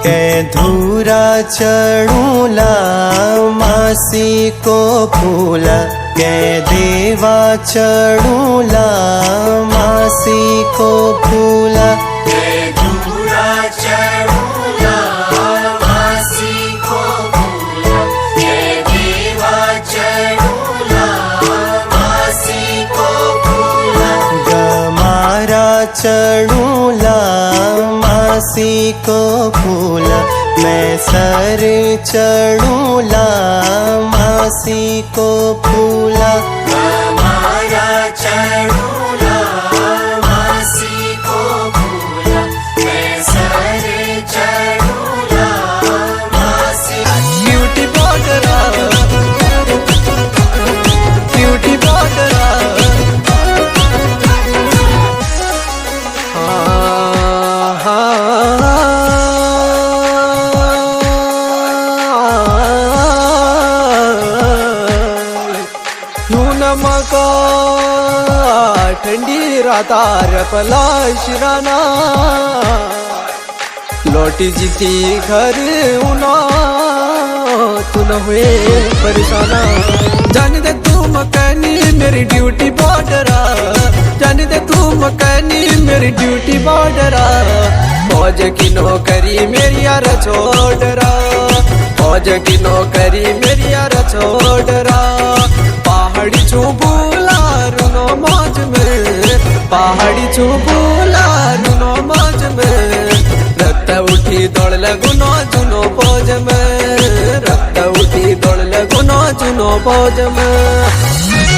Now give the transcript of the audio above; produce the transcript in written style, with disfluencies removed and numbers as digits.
के धूरा चढ़ूला मासी को फूला के देवा चढ़ूला मासी को फूला के धूरा चढ़ूला मासी को फूला के देवा चढ़ूला मासी को फूला गमारा चढ़ूला मासी को फूला मैं सर चढ़ूला मासी को फूला हमारा चढ़ूला मासी को फूला मैं सर चढ़ूला मासी ब्यूटी बॉर्डर ब्यूटी बॉर्डर मका ठंडी रातार पला शिराना लौटी जीती घर उना तू न हुए परेशाना जाने दे तू मकैनी मेरी ड्यूटी बॉर्डरा जाने दे तू मकैनी मेरी ड्यूटी बॉर्डरा फौज की नौकरी मेरी यार छोड़रा फौज की नौकरी मेरी यार छोड़रा पहाड़ी चुबूला रुनो मौज में पहाड़ी चुबूला रुनो मौज में रक्त उठी दौड़ लगुनो जुनो फौज में रक्त उठी दौड़ लगुनो जुनो फौज में